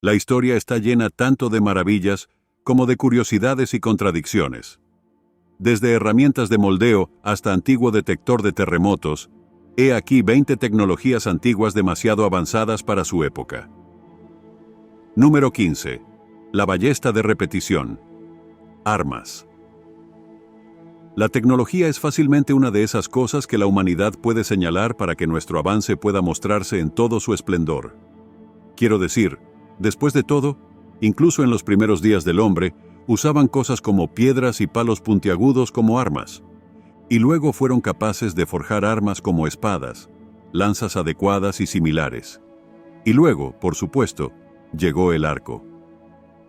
La historia está llena tanto de maravillas como de curiosidades y contradicciones. Desde herramientas de moldeo hasta antiguo detector de terremotos, he aquí 20 tecnologías antiguas demasiado avanzadas para su época. Número 15. La ballesta de repetición. Armas. La tecnología es fácilmente una de esas cosas que la humanidad puede señalar para que nuestro avance pueda mostrarse en todo su esplendor. Quiero decir, después de todo, incluso en los primeros días del hombre, usaban cosas como piedras y palos puntiagudos como armas, y luego fueron capaces de forjar armas como espadas, lanzas adecuadas y similares. Y luego, por supuesto, llegó el arco.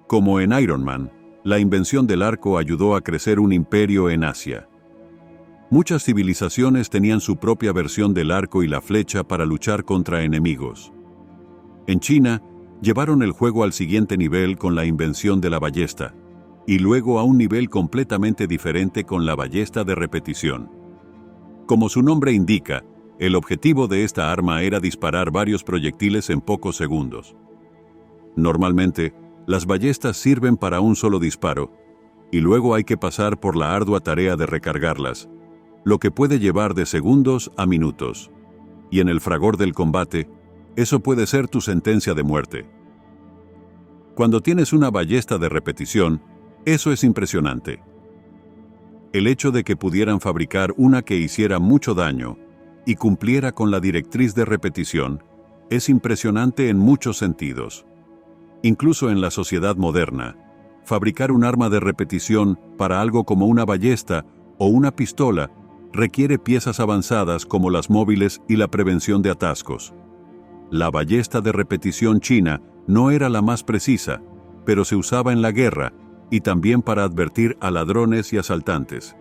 Como en Iron Man, la invención del arco ayudó a crecer un imperio en Asia. Muchas civilizaciones tenían su propia versión del arco y la flecha para luchar contra enemigos. En China, llevaron el juego al siguiente nivel con la invención de la ballesta, y luego a un nivel completamente diferente con la ballesta de repetición. Como su nombre indica, el objetivo de esta arma era disparar varios proyectiles en pocos segundos. Normalmente, las ballestas sirven para un solo disparo, y luego hay que pasar por la ardua tarea de recargarlas, lo que puede llevar de segundos a minutos. Y en el fragor del combate, eso puede ser tu sentencia de muerte. Cuando tienes una ballesta de repetición, eso es impresionante. El hecho de que pudieran fabricar una que hiciera mucho daño y cumpliera con la directriz de repetición es impresionante en muchos sentidos. Incluso en la sociedad moderna, fabricar un arma de repetición para algo como una ballesta o una pistola requiere piezas avanzadas como las móviles y la prevención de atascos. La ballesta de repetición china no era la más precisa, pero se usaba en la guerra y también para advertir a ladrones y asaltantes.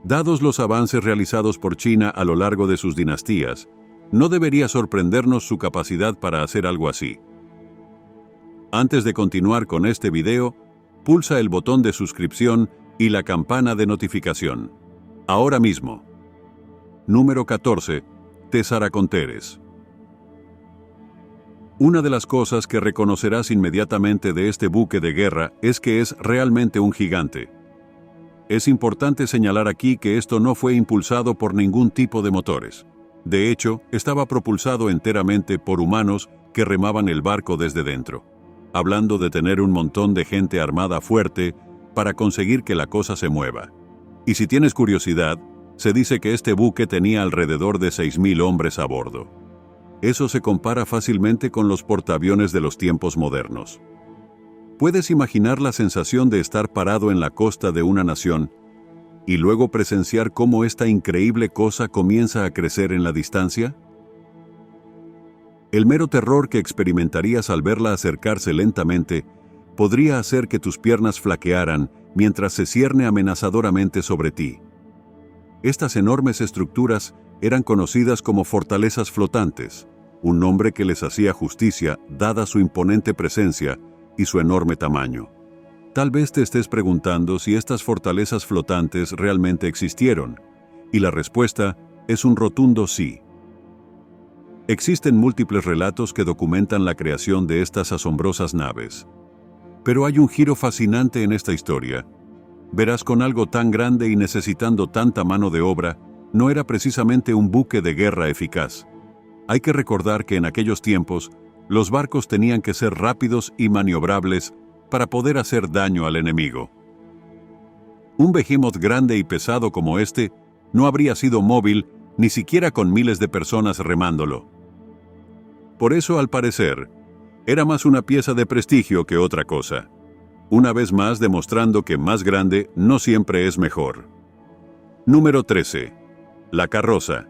Dados los avances realizados por China a lo largo de sus dinastías, no debería sorprendernos su capacidad para hacer algo así. Antes de continuar con este video, pulsa el botón de suscripción y la campana de notificación. Ahora mismo. Número 14. Tesaraconteres. Una de las cosas que reconocerás inmediatamente de este buque de guerra es que es realmente un gigante. Es importante señalar aquí que esto no fue impulsado por ningún tipo de motores. De hecho, estaba propulsado enteramente por humanos que remaban el barco desde dentro. Hablando de tener un montón de gente armada fuerte para conseguir que la cosa se mueva. Y si tienes curiosidad, se dice que este buque tenía alrededor de 6.000 hombres a bordo. Eso se compara fácilmente con los portaaviones de los tiempos modernos. ¿Puedes imaginar la sensación de estar parado en la costa de una nación y luego presenciar cómo esta increíble cosa comienza a crecer en la distancia? El mero terror que experimentarías al verla acercarse lentamente podría hacer que tus piernas flaquearan mientras se cierne amenazadoramente sobre ti. Estas enormes estructuras eran conocidas como fortalezas flotantes, un nombre que les hacía justicia dada su imponente presencia y su enorme tamaño. Tal vez te estés preguntando si estas fortalezas flotantes realmente existieron, y la respuesta es un rotundo sí. Existen múltiples relatos que documentan la creación de estas asombrosas naves. Pero hay un giro fascinante en esta historia. Verás, con algo tan grande y necesitando tanta mano de obra, no era precisamente un buque de guerra eficaz. Hay que recordar que en aquellos tiempos, los barcos tenían que ser rápidos y maniobrables para poder hacer daño al enemigo. Un behemoth grande y pesado como este no habría sido móvil ni siquiera con miles de personas remándolo. Por eso, al parecer, era más una pieza de prestigio que otra cosa. Una vez más demostrando que más grande no siempre es mejor. Número 13. La carroza.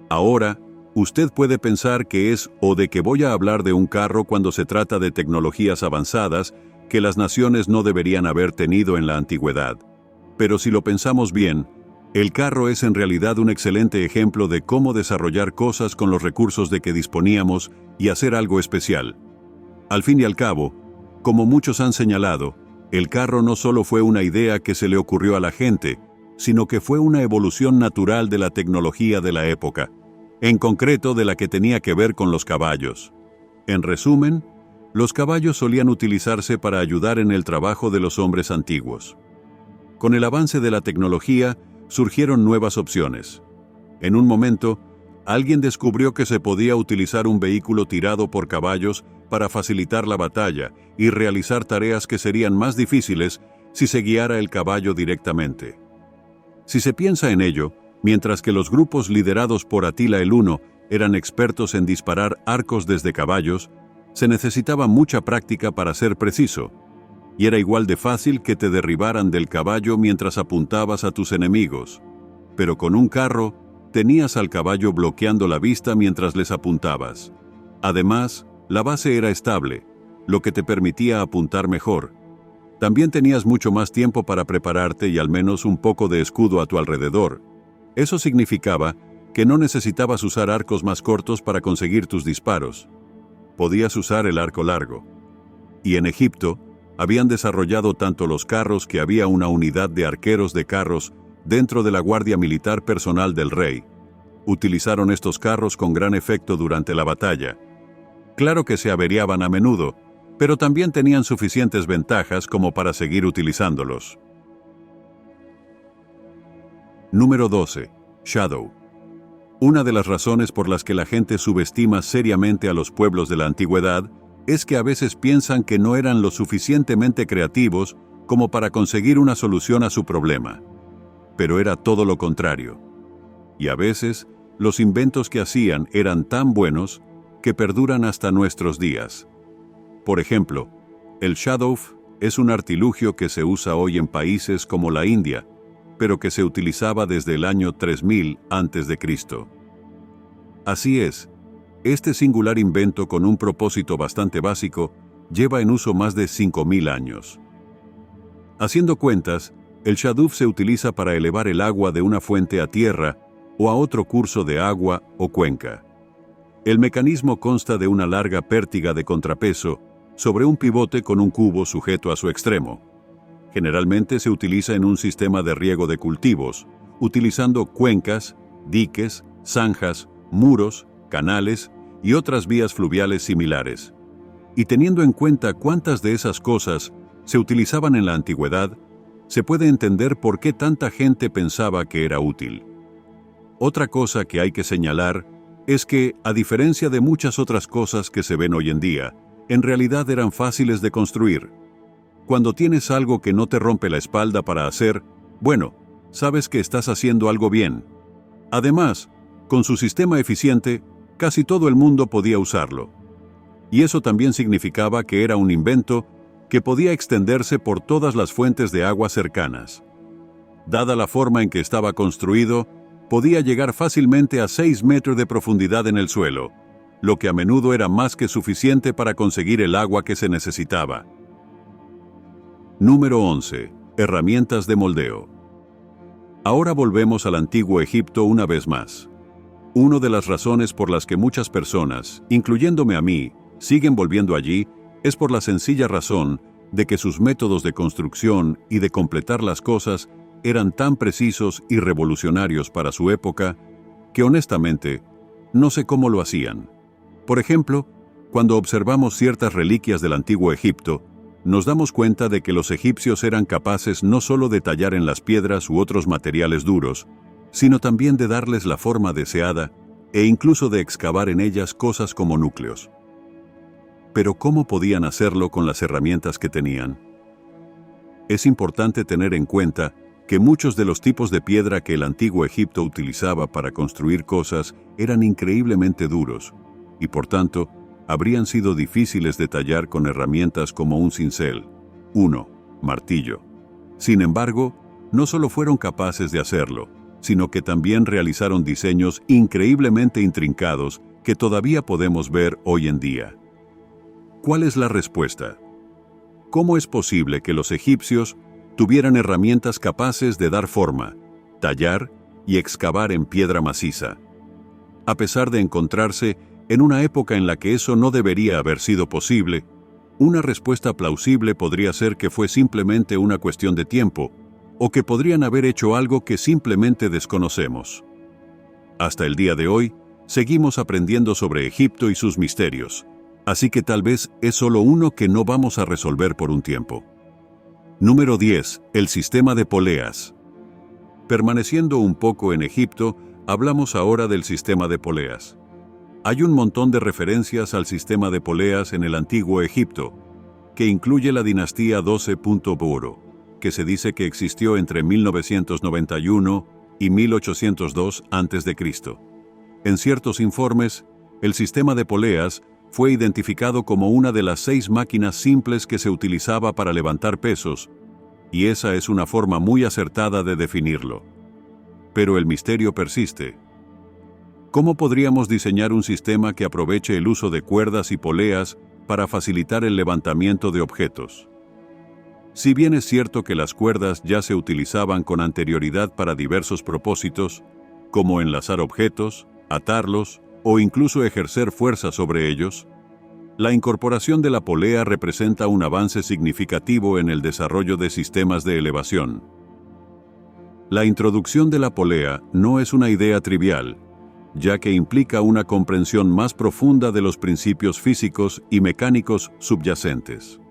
Ahora, usted puede pensar que es o de que voy a hablar de un carro cuando se trata de tecnologías avanzadas que las naciones no deberían haber tenido en la antigüedad. Pero si lo pensamos bien, el carro es en realidad un excelente ejemplo de cómo desarrollar cosas con los recursos de que disponíamos y hacer algo especial. Al fin y al cabo, como muchos han señalado, el carro no solo fue una idea que se le ocurrió a la gente, sino que fue una evolución natural de la tecnología de la época, en concreto de la que tenía que ver con los caballos. En resumen, Los caballos solían utilizarse para ayudar en el trabajo de los hombres antiguos. Con el avance de la tecnología, surgieron nuevas opciones. En un momento, alguien descubrió que se podía utilizar un vehículo tirado por caballos para facilitar la batalla y realizar tareas que serían más difíciles si se guiara el caballo directamente. Si se piensa en ello, mientras que los grupos liderados por Atila el Huno eran expertos en disparar arcos desde caballos, se necesitaba mucha práctica para ser preciso, y era igual de fácil que te derribaran del caballo mientras apuntabas a tus enemigos. Pero con un carro, tenías al caballo bloqueando la vista mientras les apuntabas. Además, la base era estable, lo que te permitía apuntar mejor. También tenías mucho más tiempo para prepararte y al menos un poco de escudo a tu alrededor. Eso significaba que no necesitabas usar arcos más cortos para conseguir tus disparos. Podías usar el arco largo. Y en Egipto, habían desarrollado tanto los carros que había una unidad de arqueros de carros dentro de la guardia militar personal del rey. Utilizaron estos carros con gran efecto durante la batalla. Claro que se averiaban a menudo, pero también tenían suficientes ventajas como para seguir utilizándolos. Número 12. Shadow. Una de las razones por las que la gente subestima seriamente a los pueblos de la antigüedad es que a veces piensan que no eran lo suficientemente creativos como para conseguir una solución a su problema. Pero era todo lo contrario. Y a veces, los inventos que hacían eran tan buenos que perduran hasta nuestros días. Por ejemplo, el Shadow es un artilugio que se usa hoy en países como la India, pero que se utilizaba desde el año 3000 a.C. Así es, este singular invento con un propósito bastante básico lleva en uso más de 5000 años. Haciendo cuentas, el Shadow se utiliza para elevar el agua de una fuente a tierra o a otro curso de agua o cuenca. El mecanismo consta de una larga pértiga de contrapeso sobre un pivote con un cubo sujeto a su extremo. Generalmente se utiliza en un sistema de riego de cultivos, utilizando cuencas, diques, zanjas, muros, canales y otras vías fluviales similares. Y teniendo en cuenta cuántas de esas cosas se utilizaban en la antigüedad, se puede entender por qué tanta gente pensaba que era útil. Otra cosa que hay que señalar es que, a diferencia de muchas otras cosas que se ven hoy en día, en realidad eran fáciles de construir. Cuando tienes algo que no te rompe la espalda para hacer, bueno, sabes que estás haciendo algo bien. Además, con su sistema eficiente, casi todo el mundo podía usarlo. Y eso también significaba que era un invento que podía extenderse por todas las fuentes de agua cercanas. Dada la forma en que estaba construido, podía llegar fácilmente a 6 metros de profundidad en el suelo, lo que a menudo era más que suficiente para conseguir el agua que se necesitaba. Número 11. Herramientas de moldeo. Ahora volvemos al antiguo Egipto una vez más. Una de las razones por las que muchas personas, incluyéndome a mí, siguen volviendo allí, es por la sencilla razón de que sus métodos de construcción y de completar las cosas eran tan precisos y revolucionarios para su época que honestamente no sé cómo lo hacían. Por ejemplo, cuando observamos ciertas reliquias del antiguo Egipto, nos damos cuenta de que los egipcios eran capaces no solo de tallar en las piedras u otros materiales duros, sino también de darles la forma deseada e incluso de excavar en ellas cosas como núcleos. Pero ¿cómo podían hacerlo con las herramientas que tenían? Es importante tener en cuenta que muchos de los tipos de piedra que el antiguo Egipto utilizaba para construir cosas eran increíblemente duros, y por tanto, habrían sido difíciles de tallar con herramientas como un cincel, martillo. Sin embargo, no solo fueron capaces de hacerlo, sino que también realizaron diseños increíblemente intrincados que todavía podemos ver hoy en día. ¿Cuál es la respuesta? ¿Cómo es posible que los egipcios tuvieran herramientas capaces de dar forma, tallar y excavar en piedra maciza, a pesar de encontrarse en una época en la que eso no debería haber sido posible? Una respuesta plausible podría ser que fue simplemente una cuestión de tiempo, o que podrían haber hecho algo que simplemente desconocemos. Hasta el día de hoy, seguimos aprendiendo sobre Egipto y sus misterios, Así que tal vez es solo uno que no vamos a resolver por un tiempo. Número 10. El sistema de poleas. Permaneciendo un poco en Egipto, hablamos ahora del sistema de poleas. Hay un montón de referencias al sistema de poleas en el antiguo Egipto, que incluye la dinastía 12.Boro, que se dice que existió entre 1991 y 1802 a.C. En ciertos informes, el sistema de poleas fue identificado como una de las 6 máquinas simples que se utilizaba para levantar pesos, y esa es una forma muy acertada de definirlo. Pero el misterio persiste. ¿Cómo podríamos diseñar un sistema que aproveche el uso de cuerdas y poleas para facilitar el levantamiento de objetos? Si bien es cierto que las cuerdas ya se utilizaban con anterioridad para diversos propósitos, como enlazar objetos, atarlos o incluso ejercer fuerza sobre ellos, la incorporación de la polea representa un avance significativo en el desarrollo de sistemas de elevación. La introducción de la polea no es una idea trivial, ya que implica una comprensión más profunda de los principios físicos y mecánicos subyacentes.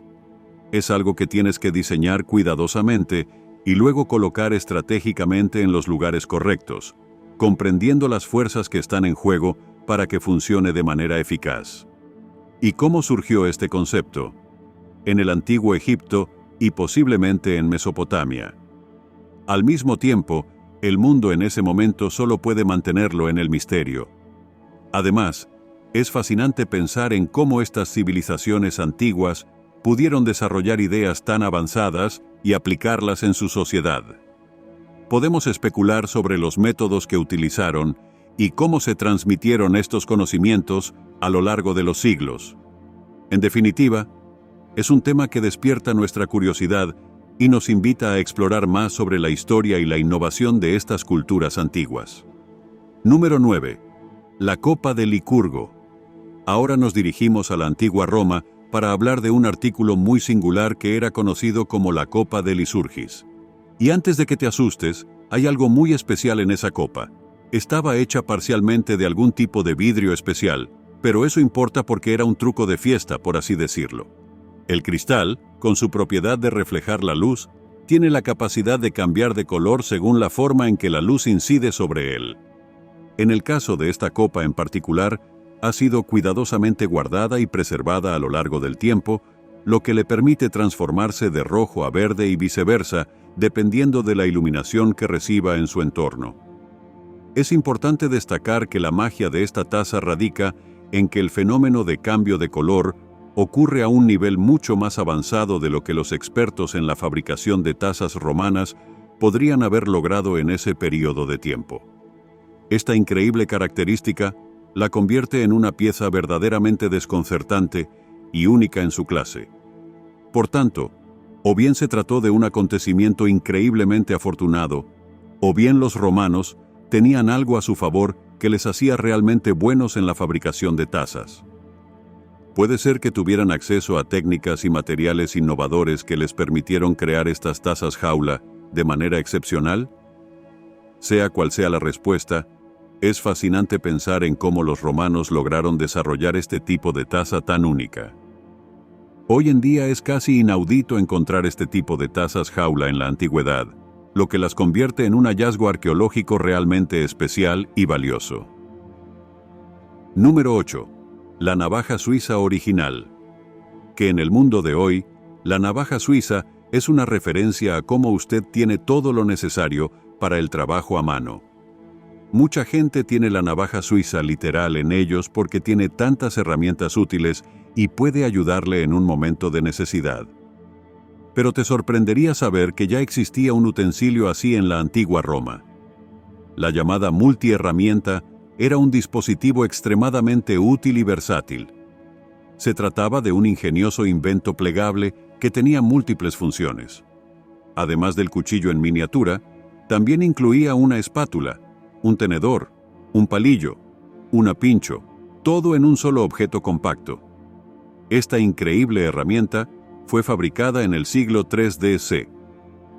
Es algo que tienes que diseñar cuidadosamente y luego colocar estratégicamente en los lugares correctos, comprendiendo las fuerzas que están en juego para que funcione de manera eficaz. ¿Y cómo surgió este concepto? En el antiguo Egipto y posiblemente en Mesopotamia. Al mismo tiempo, el mundo en ese momento solo puede mantenerlo en el misterio. Además, es fascinante pensar en cómo estas civilizaciones antiguas pudieron desarrollar ideas tan avanzadas y aplicarlas en su sociedad. Podemos especular sobre los métodos que utilizaron y cómo se transmitieron estos conocimientos a lo largo de los siglos. En definitiva, es un tema que despierta nuestra curiosidad y nos invita a explorar más sobre la historia y la innovación de estas culturas antiguas. Número 9. La copa de Licurgo. Ahora nos dirigimos a la antigua Roma para hablar de un artículo muy singular que era conocido como la copa de Lisurgis. Y antes de que te asustes, hay algo muy especial en esa copa. Estaba hecha parcialmente de algún tipo de vidrio especial, pero eso importa porque era un truco de fiesta, por así decirlo. El cristal, con su propiedad de reflejar la luz, tiene la capacidad de cambiar de color según la forma en que la luz incide sobre él. En el caso de esta copa en particular, ha sido cuidadosamente guardada y preservada a lo largo del tiempo, lo que le permite transformarse de rojo a verde y viceversa, dependiendo de la iluminación que reciba en su entorno. Es importante destacar que la magia de esta taza radica en que el fenómeno de cambio de color ocurre a un nivel mucho más avanzado de lo que los expertos en la fabricación de tazas romanas podrían haber logrado en ese periodo de tiempo. Esta increíble característica la convierte en una pieza verdaderamente desconcertante y única en su clase. Por tanto, o bien se trató de un acontecimiento increíblemente afortunado, o bien los romanos tenían algo a su favor que les hacía realmente buenos en la fabricación de tazas. Puede ser que tuvieran acceso a técnicas y materiales innovadores que les permitieron crear estas tazas jaula de manera excepcional. Sea cual sea la respuesta, es fascinante pensar en cómo los romanos lograron desarrollar este tipo de taza tan única. Hoy en día es casi inaudito encontrar este tipo de tazas jaula en la antigüedad, lo que las convierte en un hallazgo arqueológico realmente especial y valioso. Número 8. La navaja suiza original. Que en el mundo de hoy, la navaja suiza es una referencia a cómo usted tiene todo lo necesario para el trabajo a mano. Mucha gente tiene la navaja suiza literal en ellos porque tiene tantas herramientas útiles y puede ayudarle en un momento de necesidad. Pero te sorprendería saber que ya existía un utensilio así en la antigua Roma. La llamada multiherramienta era un dispositivo extremadamente útil y versátil. Se trataba de un ingenioso invento plegable que tenía múltiples funciones. Además del cuchillo en miniatura, también incluía una espátula, un tenedor, un palillo, una pincho, todo en un solo objeto compacto. Esta increíble herramienta fue fabricada en el siglo III d.C.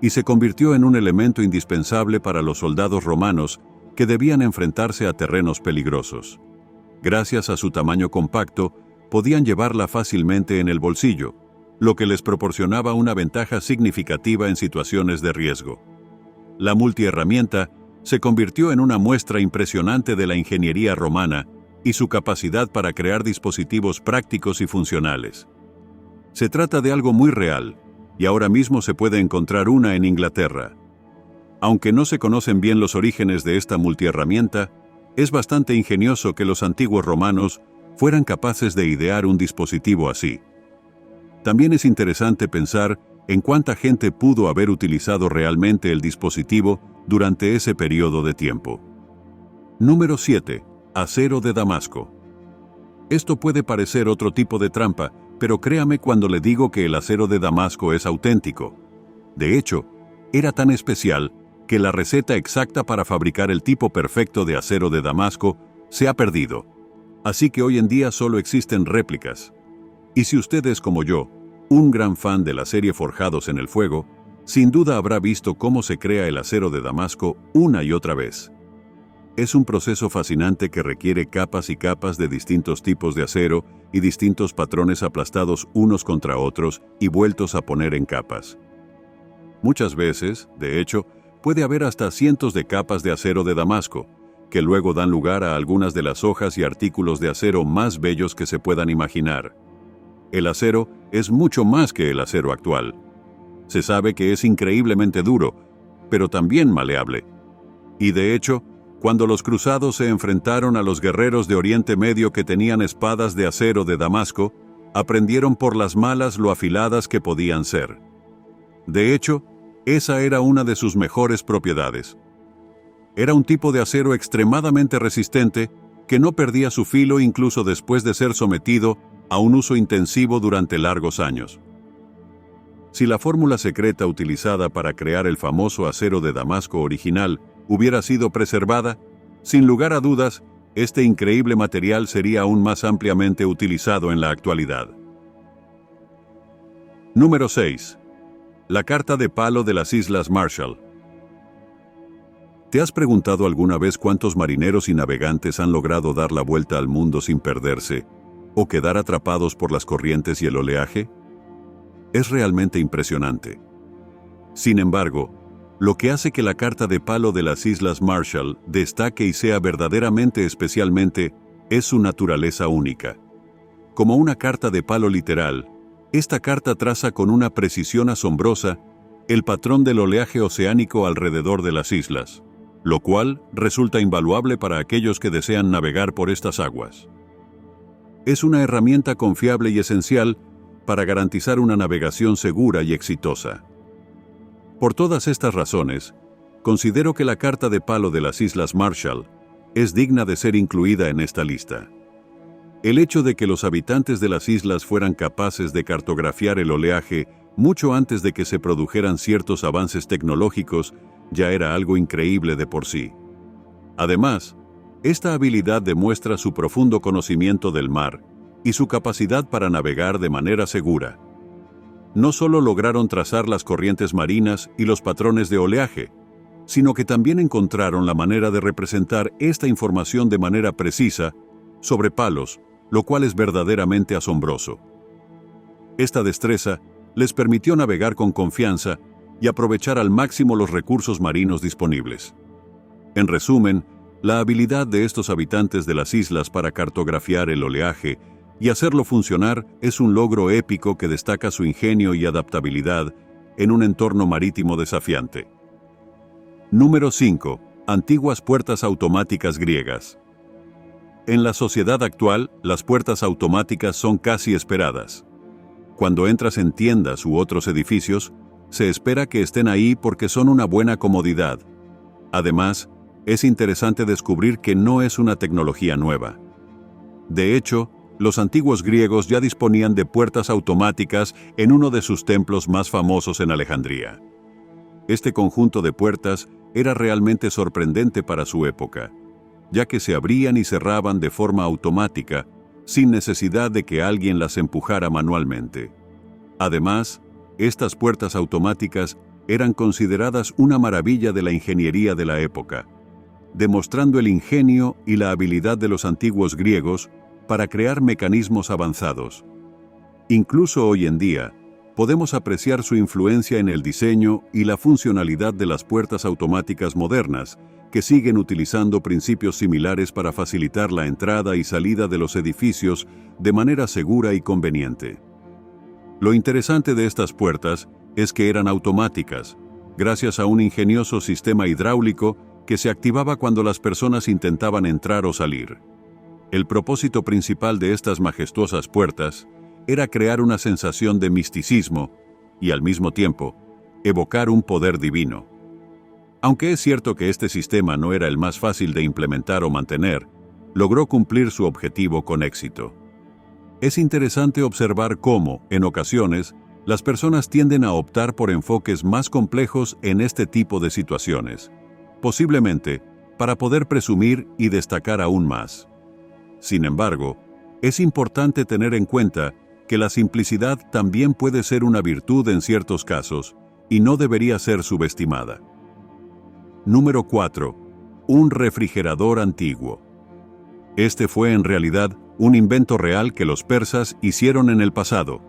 y se convirtió en un elemento indispensable para los soldados romanos que debían enfrentarse a terrenos peligrosos. Gracias a su tamaño compacto, podían llevarla fácilmente en el bolsillo, lo que les proporcionaba una ventaja significativa en situaciones de riesgo. La multiherramienta se convirtió en una muestra impresionante de la ingeniería romana y su capacidad para crear dispositivos prácticos y funcionales. Se trata de algo muy real, y ahora mismo se puede encontrar una en Inglaterra. Aunque no se conocen bien los orígenes de esta multiherramienta, es bastante ingenioso que los antiguos romanos fueran capaces de idear un dispositivo así. También es interesante pensar en cuánta gente pudo haber utilizado realmente el dispositivo durante ese periodo de tiempo. Número 7. Acero de Damasco. Esto puede parecer otro tipo de trampa, pero créame cuando le digo que el acero de Damasco es auténtico. De hecho, era tan especial que la receta exacta para fabricar el tipo perfecto de acero de Damasco se ha perdido. Así que hoy en día solo existen réplicas. Y si usted es como yo, un gran fan de la serie Forjados en el Fuego, sin duda habrá visto cómo se crea el acero de Damasco una y otra vez. Es un proceso fascinante que requiere capas y capas de distintos tipos de acero y distintos patrones aplastados unos contra otros y vueltos a poner en capas. Muchas veces, de hecho, puede haber hasta cientos de capas de acero de Damasco, que luego dan lugar a algunas de las hojas y artículos de acero más bellos que se puedan imaginar. El acero es mucho más que el acero actual. Se sabe que es increíblemente duro, pero también maleable. Y de hecho, cuando los cruzados se enfrentaron a los guerreros de Oriente Medio que tenían espadas de acero de Damasco, aprendieron por las malas lo afiladas que podían ser. De hecho, esa era una de sus mejores propiedades. Era un tipo de acero extremadamente resistente que no perdía su filo incluso después de ser sometido a un uso intensivo durante largos años. Si la fórmula secreta utilizada para crear el famoso acero de Damasco original hubiera sido preservada, sin lugar a dudas, este increíble material sería aún más ampliamente utilizado en la actualidad. Número 6. La carta de palo de las Islas Marshall. ¿Te has preguntado alguna vez cuántos marineros y navegantes han logrado dar la vuelta al mundo sin perderse o quedar atrapados por las corrientes y el oleaje? Es realmente impresionante. Sin embargo, lo que hace que la carta de palo de las Islas Marshall destaque y sea verdaderamente especialmente es su naturaleza única. Como una carta de palo literal, esta carta traza con una precisión asombrosa el patrón del oleaje oceánico alrededor de las islas, lo cual resulta invaluable para aquellos que desean navegar por estas aguas. Es una herramienta confiable y esencial para garantizar una navegación segura y exitosa. Por todas estas razones, considero que la carta de palo de las Islas Marshall es digna de ser incluida en esta lista. El hecho de que los habitantes de las islas fueran capaces de cartografiar el oleaje mucho antes de que se produjeran ciertos avances tecnológicos ya era algo increíble de por sí. Además, esta habilidad demuestra su profundo conocimiento del mar y su capacidad para navegar de manera segura. No solo lograron trazar las corrientes marinas y los patrones de oleaje, sino que también encontraron la manera de representar esta información de manera precisa sobre palos, lo cual es verdaderamente asombroso. Esta destreza les permitió navegar con confianza y aprovechar al máximo los recursos marinos disponibles. En resumen, la habilidad de estos habitantes de las islas para cartografiar el oleaje y hacerlo funcionar es un logro épico que destaca su ingenio y adaptabilidad en un entorno marítimo desafiante. Número 5. Antiguas puertas automáticas griegas. En la sociedad actual, las puertas automáticas son casi esperadas. Cuando entras en tiendas u otros edificios, se espera que estén ahí porque son una buena comodidad. Además, es interesante descubrir que no es una tecnología nueva. De hecho, los antiguos griegos ya disponían de puertas automáticas en uno de sus templos más famosos en Alejandría. Este conjunto de puertas era realmente sorprendente para su época, ya que se abrían y cerraban de forma automática, sin necesidad de que alguien las empujara manualmente. Además, estas puertas automáticas eran consideradas una maravilla de la ingeniería de la época, demostrando el ingenio y la habilidad de los antiguos griegos para crear mecanismos avanzados. Incluso hoy en día, podemos apreciar su influencia en el diseño y la funcionalidad de las puertas automáticas modernas, que siguen utilizando principios similares para facilitar la entrada y salida de los edificios de manera segura y conveniente. Lo interesante de estas puertas es que eran automáticas, gracias a un ingenioso sistema hidráulico que se activaba cuando las personas intentaban entrar o salir. El propósito principal de estas majestuosas puertas era crear una sensación de misticismo y, al mismo tiempo, evocar un poder divino. Aunque es cierto que este sistema no era el más fácil de implementar o mantener, logró cumplir su objetivo con éxito. Es interesante observar cómo, en ocasiones, las personas tienden a optar por enfoques más complejos en este tipo de situaciones, posiblemente para poder presumir y destacar aún más. Sin embargo, es importante tener en cuenta que la simplicidad también puede ser una virtud en ciertos casos y no debería ser subestimada. Número 4. Un refrigerador antiguo. Este fue en realidad un invento real que los persas hicieron en el pasado.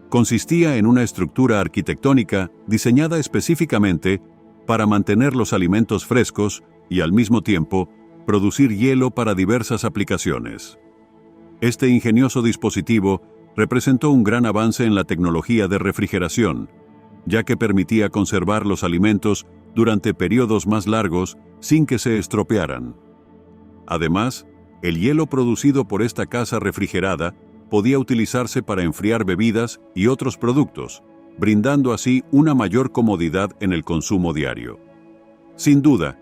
Consistía en una estructura arquitectónica diseñada específicamente para mantener los alimentos frescos y, al mismo tiempo, producir hielo para diversas aplicaciones. Este ingenioso dispositivo representó un gran avance en la tecnología de refrigeración, ya que permitía conservar los alimentos durante periodos más largos sin que se estropearan. Además, el hielo producido por esta casa refrigerada podía utilizarse para enfriar bebidas y otros productos, brindando así una mayor comodidad en el consumo diario. Sin duda,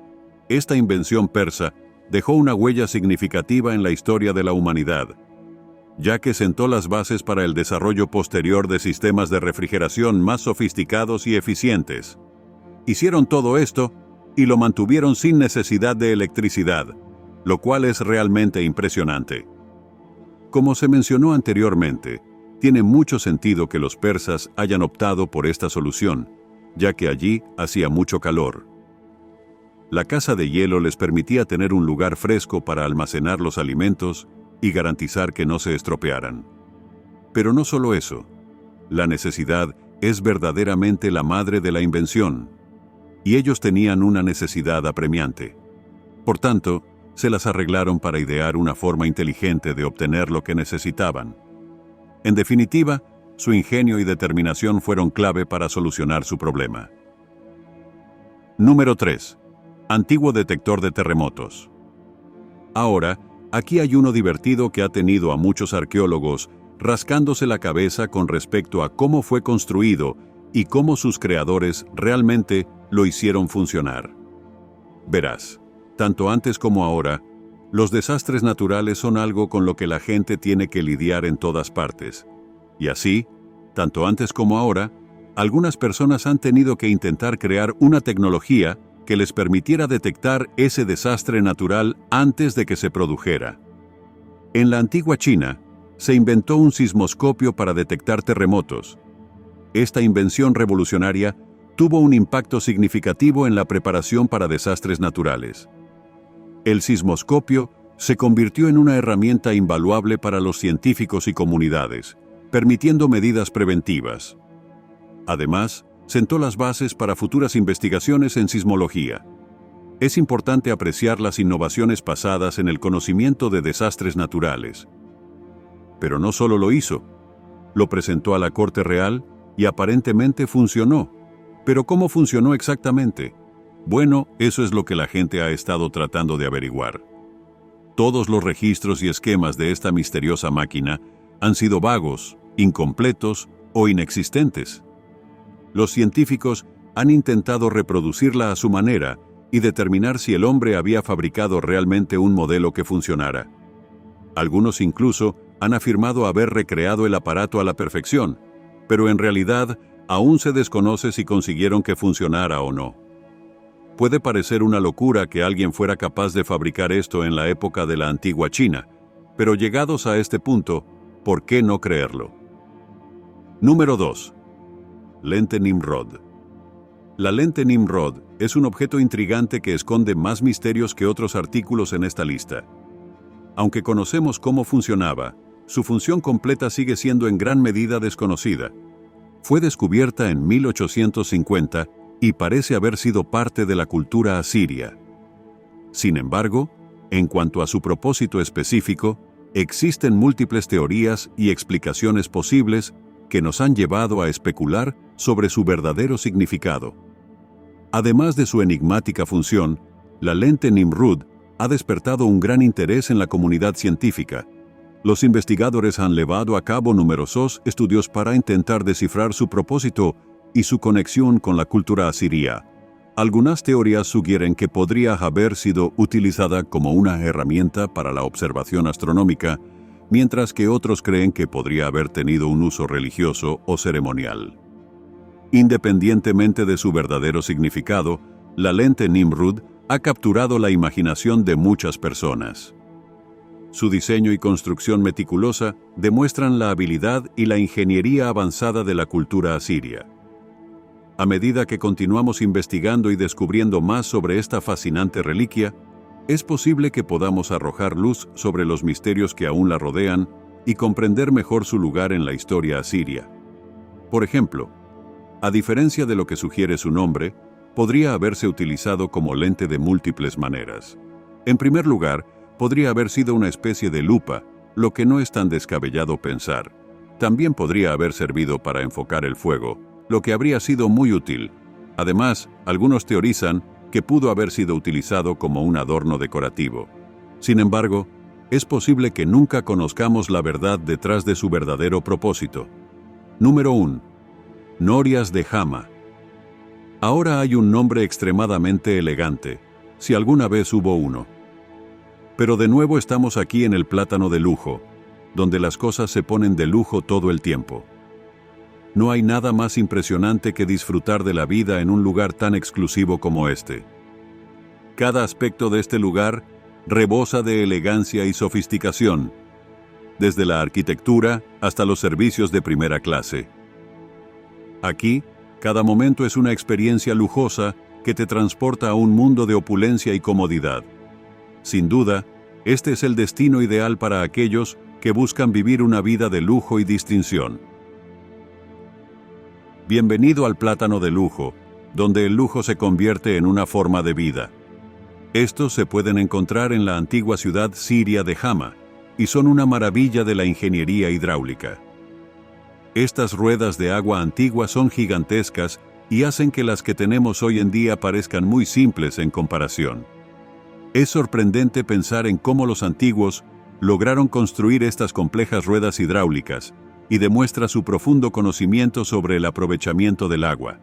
esta invención persa dejó una huella significativa en la historia de la humanidad, ya que sentó las bases para el desarrollo posterior de sistemas de refrigeración más sofisticados y eficientes. Hicieron todo esto y lo mantuvieron sin necesidad de electricidad, lo cual es realmente impresionante. Como se mencionó anteriormente, tiene mucho sentido que los persas hayan optado por esta solución, ya que allí hacía mucho calor. La casa de hielo les permitía tener un lugar fresco para almacenar los alimentos y garantizar que no se estropearan. Pero no solo eso, la necesidad es verdaderamente la madre de la invención, y ellos tenían una necesidad apremiante. Por tanto, se las arreglaron para idear una forma inteligente de obtener lo que necesitaban. En definitiva, su ingenio y determinación fueron clave para solucionar su problema. Número 3. Antiguo detector de terremotos. Ahora, aquí hay uno divertido que ha tenido a muchos arqueólogos rascándose la cabeza con respecto a cómo fue construido y cómo sus creadores realmente lo hicieron funcionar. Verás, tanto antes como ahora, los desastres naturales son algo con lo que la gente tiene que lidiar en todas partes. Y así, tanto antes como ahora, algunas personas han tenido que intentar crear una tecnología que les permitiera detectar ese desastre natural antes de que se produjera. En la antigua China, se inventó un sismoscopio para detectar terremotos. Esta invención revolucionaria tuvo un impacto significativo en la preparación para desastres naturales. El sismoscopio se convirtió en una herramienta invaluable para los científicos y comunidades, permitiendo medidas preventivas. Además, sentó las bases para futuras investigaciones en sismología. Es importante apreciar las innovaciones pasadas en el conocimiento de desastres naturales. Pero no solo lo hizo, lo presentó a la corte real y aparentemente funcionó. ¿Pero cómo funcionó exactamente? Bueno, eso es lo que la gente ha estado tratando de averiguar. Todos los registros y esquemas de esta misteriosa máquina han sido vagos, incompletos o inexistentes. Los científicos han intentado reproducirla a su manera y determinar si el hombre había fabricado realmente un modelo que funcionara. Algunos incluso han afirmado haber recreado el aparato a la perfección, pero en realidad aún se desconoce si consiguieron que funcionara o no. Puede parecer una locura que alguien fuera capaz de fabricar esto en la época de la antigua China, pero llegados a este punto, ¿por qué no creerlo? Número 2. Lente Nimrod. La lente Nimrod es un objeto intrigante que esconde más misterios que otros artículos en esta lista. Aunque conocemos cómo funcionaba, su función completa sigue siendo en gran medida desconocida. Fue descubierta en 1850 y parece haber sido parte de la cultura asiria. Sin embargo, en cuanto a su propósito específico, existen múltiples teorías y explicaciones posibles que nos han llevado a especular sobre su verdadero significado. Además de su enigmática función, la lente Nimrud ha despertado un gran interés en la comunidad científica. Los investigadores han llevado a cabo numerosos estudios para intentar descifrar su propósito y su conexión con la cultura asiria. Algunas teorías sugieren que podría haber sido utilizada como una herramienta para la observación astronómica, mientras que otros creen que podría haber tenido un uso religioso o ceremonial. Independientemente de su verdadero significado, la lente Nimrud ha capturado la imaginación de muchas personas. Su diseño y construcción meticulosa demuestran la habilidad y la ingeniería avanzada de la cultura asiria. A medida que continuamos investigando y descubriendo más sobre esta fascinante reliquia, es posible que podamos arrojar luz sobre los misterios que aún la rodean y comprender mejor su lugar en la historia asiria. Por ejemplo, a diferencia de lo que sugiere su nombre, podría haberse utilizado como lente de múltiples maneras. En primer lugar, podría haber sido una especie de lupa, lo que no es tan descabellado pensar. También podría haber servido para enfocar el fuego, lo que habría sido muy útil. Además, algunos teorizan que pudo haber sido utilizado como un adorno decorativo. Sin embargo, es posible que nunca conozcamos la verdad detrás de su verdadero propósito. Número 1. Norias de Hama. Ahora hay un nombre extremadamente elegante, si alguna vez hubo uno. Pero de nuevo estamos aquí en el plátano de lujo, donde las cosas se ponen de lujo todo el tiempo. No hay nada más impresionante que disfrutar de la vida en un lugar tan exclusivo como este. Cada aspecto de este lugar rebosa de elegancia y sofisticación, desde la arquitectura hasta los servicios de primera clase. Aquí, cada momento es una experiencia lujosa que te transporta a un mundo de opulencia y comodidad. Sin duda, este es el destino ideal para aquellos que buscan vivir una vida de lujo y distinción. Bienvenido al plátano de lujo, donde el lujo se convierte en una forma de vida. Estos se pueden encontrar en la antigua ciudad siria de Hama, y son una maravilla de la ingeniería hidráulica. Estas ruedas de agua antiguas son gigantescas y hacen que las que tenemos hoy en día parezcan muy simples en comparación. Es sorprendente pensar en cómo los antiguos lograron construir estas complejas ruedas hidráulicas, y demuestra su profundo conocimiento sobre el aprovechamiento del agua.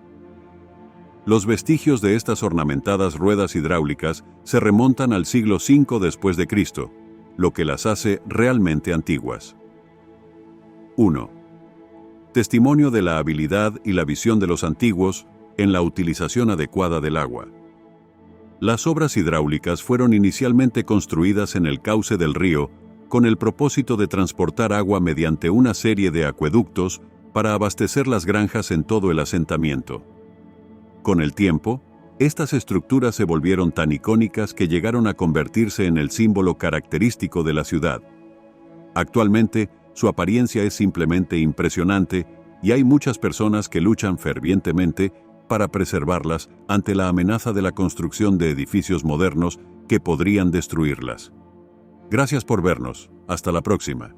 Los vestigios de estas ornamentadas ruedas hidráulicas se remontan al siglo V después de Cristo, lo que las hace realmente antiguas. 1. Testimonio de la habilidad y la visión de los antiguos en la utilización adecuada del agua. Las obras hidráulicas fueron inicialmente construidas en el cauce del río con el propósito de transportar agua mediante una serie de acueductos para abastecer las granjas en todo el asentamiento. Con el tiempo, estas estructuras se volvieron tan icónicas que llegaron a convertirse en el símbolo característico de la ciudad. Actualmente, su apariencia es simplemente impresionante y hay muchas personas que luchan fervientemente para preservarlas ante la amenaza de la construcción de edificios modernos que podrían destruirlas. Gracias por vernos. Hasta la próxima.